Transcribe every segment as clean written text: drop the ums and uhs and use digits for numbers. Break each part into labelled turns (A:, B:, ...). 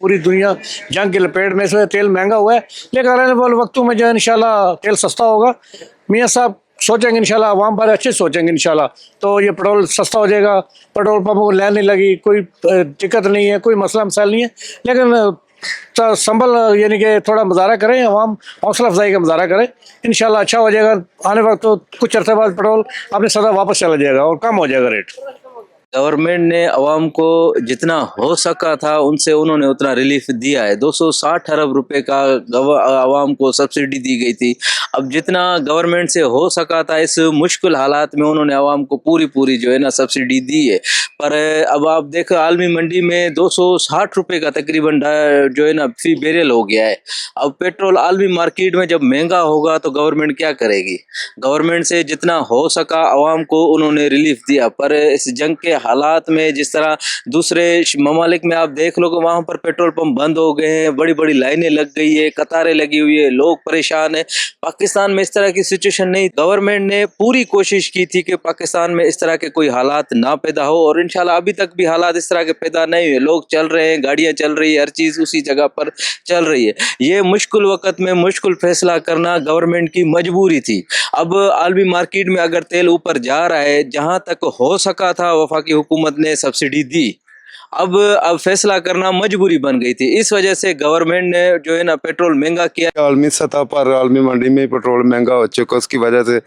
A: पूरी दुनिया जंग की लपेट में, इस वजह तेल महंगा हुआ है, लेकिन आने वाले वक्तों में जो है इंशाल्लाह तेल सस्ता होगा। मियाँ साहब सोचेंगे इंशाल्लाह, आवाम बारे अच्छे सोचेंगे इंशाल्लाह, तो ये पेट्रोल सस्ता हो जाएगा। पेट्रोल पंप को लाइन नहीं लगी, कोई दिक्कत नहीं है, कोई मसला मसाइल नहीं है, लेकिन तो संभल यानी कि थोड़ा मुजाहरा करें, आवाम हौसला अफजाई का मुजाहरा करें, इंशाल्लाह अच्छा हो जाएगा। आने वक्त तो कुछ अर्से बाद पेट्रोल अपने सदा वापस चला जाएगा और कम हो जाएगा रेट।
B: गवर्नमेंट ने अवाम को जितना हो सका था उनसे उन्होंने उतना रिलीफ दिया है। 260 अरब रुपए का अवाम को सब्सिडी दी गई थी। अब जितना गवर्नमेंट से हो सका था इस मुश्किल हालात में उन्होंने अवाम को पूरी जो है ना सब्सिडी दी है। पर अब आप देखो आलमी मंडी में 260 रुपए का तकरीबन जो है ना फी बैरल हो गया है। अब पेट्रोल आलमी मार्केट में जब महंगा होगा तो गवर्नमेंट क्या करेगी? गवर्नमेंट से जितना हो सका अवाम को उन्होंने रिलीफ दिया, पर इस जंग के हालात में जिस तरह दूसरे ममालिक में आप देख लो कि वहां पर पेट्रोल पंप बंद हो गए हैं, बड़ी बड़ी लाइनें लग गई है, कतारें लगी हुई है, लोग परेशान है। पाकिस्तान में इस तरह की सिचुएशन नहीं। गवर्नमेंट ने पूरी कोशिश की थी कि पाकिस्तान में इस तरह के कोई हालात ना पैदा हो, और इंशाल्लाह अभी तक भी हालात इस तरह के पैदा नहीं हुए। लोग चल रहे हैं, गाड़ियां चल रही है, हर चीज उसी जगह पर चल रही है। ये मुश्किल वक्त में मुश्किल फैसला करना गवर्नमेंट की मजबूरी थी। अब आलमी मार्केट में अगर तेल ऊपर जा रहा है, जहां तक हो सका था वफाकी हुकूमत ने सब्सिडी दी, अब फैसला करना मजबूरी बन गई थी। इस वजह से गवर्नमेंट ने जो है ना पेट्रोल महंगा किया।
C: आलमी सतह पर आलमी मंडी में पेट्रोल महंगा हो चुका, उसकी वजह से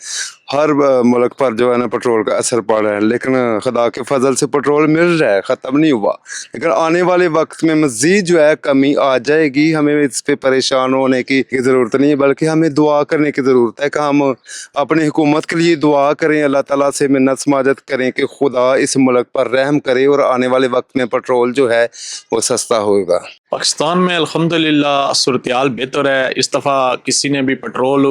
C: हर मुल्क पर जो है ना पेट्रोल का असर पड़ रहा है। लेकिन खुदा के फजल से पेट्रोल मिल रहा है, ख़त्म नहीं हुआ। लेकिन आने वाले वक्त में मज़ीद जो है कमी आ जाएगी। हमें इस पे परेशान होने की ज़रूरत नहीं है, बल्कि हमें दुआ करने की ज़रूरत है कि हम अपनी हुकूमत के लिए दुआ करें, अल्लाह ताला से मिन्नत समाजत करें कि खुदा इस मुल्क पर रहम करे और आने वाले वक्त में पेट्रोल जो है वो सस्ता होगा।
D: पाकिस्तान में अल्हम्दुलिल्लाह सूरत-ए-हाल बेहतर है। इस दफ़ा किसी ने भी पेट्रोल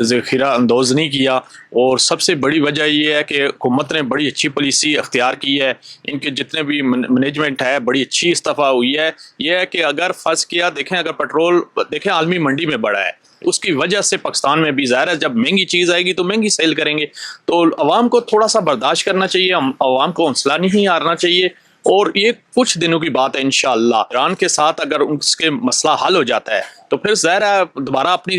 D: ज़ख़ीरा अंदोज़ नहीं किया, और सबसे बड़ी वजह ये है कि हुकूमत ने बड़ी अच्छी पॉलिसी अख्तियार की है। इनके जितने भी मैनेजमेंट है बड़ी अच्छी इस दफ़ा हुई है। यह है कि अगर फर्ज किया देखें, अगर पेट्रोल देखें आलमी मंडी में बढ़ा है, उसकी वजह से पाकिस्तान में भी ज़ाहिर है जब महंगी चीज़ आएगी तो महंगी सेल करेंगे। तो अवाम को थोड़ा सा बर्दाश्त करना चाहिए, अवाम को हौसला नहीं हारना चाहिए, और ये कुछ दिनों की बात है। इंशाअल्लाह ईरान के साथ अगर उसके मसला हल हो जाता है तो फिर ज़ाहिर है दोबारा अपनी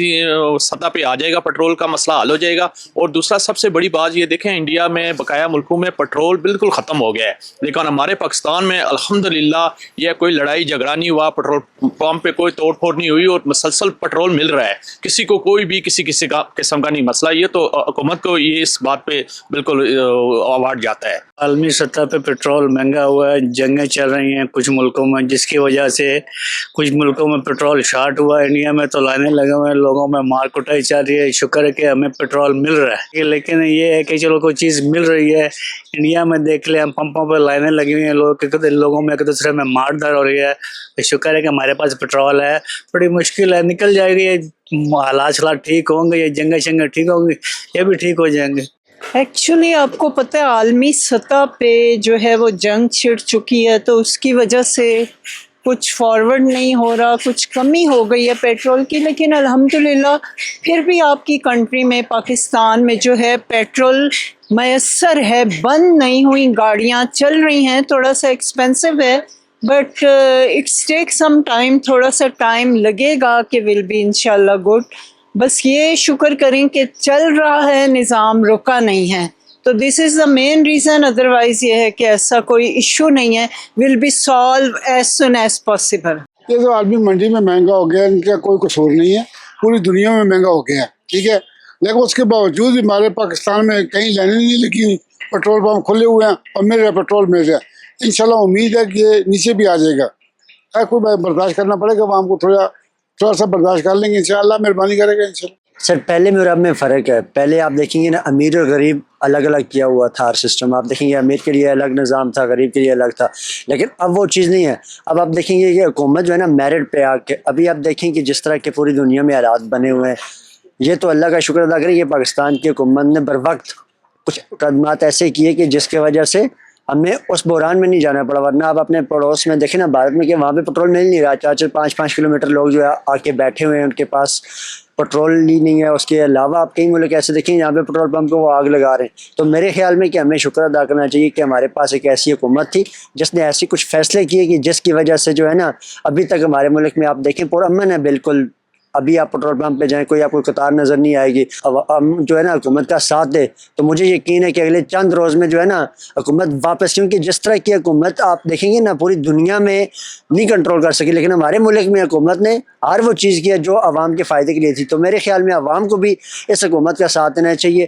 D: सतह पे आ जाएगा, पेट्रोल का मसला हल हो जाएगा। और दूसरा सबसे बड़ी बात ये देखें, इंडिया में बकाया मुल्कों में पेट्रोल बिल्कुल ख़त्म हो गया है, लेकिन हमारे पाकिस्तान में अल्हम्दुलिल्लाह यह कोई लड़ाई झगड़ा नहीं हुआ, पेट्रोल पंप पे कोई तोड़ फोड़ नहीं हुई, और मुसलसल पेट्रोल मिल रहा है। किसी को कोई भी किसी का किस्म का नहीं मसला। ये तो हुकूमत को ये इस बात पे बिल्कुल अवार्ड जाता है।
E: आलमी सतह पे पेट्रोल महंगा हुआ है, जंगें चल रही हैं कुछ मुल्कों में, जिसकी वजह से कुछ मुल्कों में पेट्रोल शार्ट हुआ है। इंडिया में तो लाइनें लगे हुए हैं, लोगों में मार कुटाई चल रही है। शुक्र है कि हमें पेट्रोल मिल रहा है, लेकिन ये है कि चलो कोई चीज़ मिल रही है। इंडिया में देख ले, हम पंपों पर लाइनें लगी हुई हैं, लोगों में एक दूसरे में मार धाड़ हो रही है। शुक्र है कि हमारे पास पेट्रोल है। थोड़ी मुश्किल है, निकल जाएगी, हालात ठीक होंगे, ये जंगें शंगें ठीक होंगी, ये भी ठीक हो जाएंगे।
F: एक्चुअली आपको पता है आलमी सतह पे जो है वो जंग छिड़ चुकी है, तो उसकी वजह से कुछ फॉरवर्ड नहीं हो रहा, कुछ कमी हो गई है पेट्रोल की। लेकिन अल्हम्दुलिल्लाह फिर भी आपकी कंट्री में पाकिस्तान में जो है पेट्रोल मैसर है, बंद नहीं हुई, गाड़ियाँ चल रही हैं। थोड़ा सा एक्सपेंसिव है, but it's take some time, थोड़ा सा टाइम लगेगा कि विल बी इंशाल्लाह गुड। बस ये शुक्र करें कि चल रहा है, निज़ाम रुका नहीं है। तो this is the main reason, otherwise ये है कि ऐसा कोई इशू नहीं है, will be solve as soon as possible.
G: ये तो आलमी मंडी में महंगा हो गया, इनका कोई कसूर नहीं है, पूरी दुनिया में महंगा हो गया, ठीक है। लेकिन उसके बावजूद हमारे पाकिस्तान में कहीं लाइनें नहीं लगी हुई, पेट्रोल पंप खुले हुए हैं और मिल रहा है, पेट्रोल मिल रहा है। इंशाल्लाह उम्मीद है कि ये नीचे भी आ जाएगा। कोई बर्दाश्त करना पड़ेगा, आवाम को थोड़ा सा बर्दाश्त कर लेंगे, इंशाल्लाह मेहरबानी करेगा इंशाल्लाह।
H: सर पहले में और अब में फ़र्क है। पहले आप देखेंगे ना, अमीर और गरीब अलग अलग किया हुआ था हर सिस्टम। आप देखेंगे अमीर के लिए अलग निज़ाम था, गरीब के लिए अलग था, लेकिन अब वो चीज़ नहीं है। अब आप देखेंगे कि हुकूमत जो है ना मेरिट पे आके, अभी आप देखें कि जिस तरह के पूरी दुनिया में हालात बने हुए हैं, ये तो अल्लाह का शुक्र अदा करें कि पाकिस्तान की हुकूमत ने बर वक्त कुछ कदमात ऐसे किए कि जिसके वजह से हमें उस बहरान में नहीं जाना पड़ा। वरना आप अपने पड़ोस में देखें ना भारत में, कि वहाँ पे पेट्रोल मिल नहीं रहा, 4-4, 5-5 किलोमीटर लोग जो है आके बैठे हुए हैं, उनके पास पेट्रोल ही नहीं है। उसके अलावा आप कई मुल्क ऐसे देखें यहाँ पे पेट्रोल पंप को वो आग लगा रहे हैं। तो मेरे ख्याल में कि हमें शुक्र अदा करना चाहिए कि हमारे पास एक ऐसी हुकूमत थी जिसने ऐसी कुछ फैसले किए कि जिसकी वजह से जो है ना अभी तक हमारे मुल्क में आप देखें पुरअमन है बिल्कुल। अभी आप पेट्रोल पंप पे जाएं कोई आपको कतार नज़र नहीं आएगी। अब हम जो है ना हुकूमत का साथ दे तो मुझे यकीन है कि अगले चंद रोज़ में जो है ना हुकूमत वापस, क्योंकि जिस तरह की हुकूमत आप देखेंगे ना पूरी दुनिया में नहीं कंट्रोल कर सकी, लेकिन हमारे मुल्क में हुकूमत ने हर वो चीज़ किया जो आवाम के फ़ायदे के लिए थी। तो मेरे ख्याल में आवाम को भी इस हुकूमत का साथ देना चाहिए।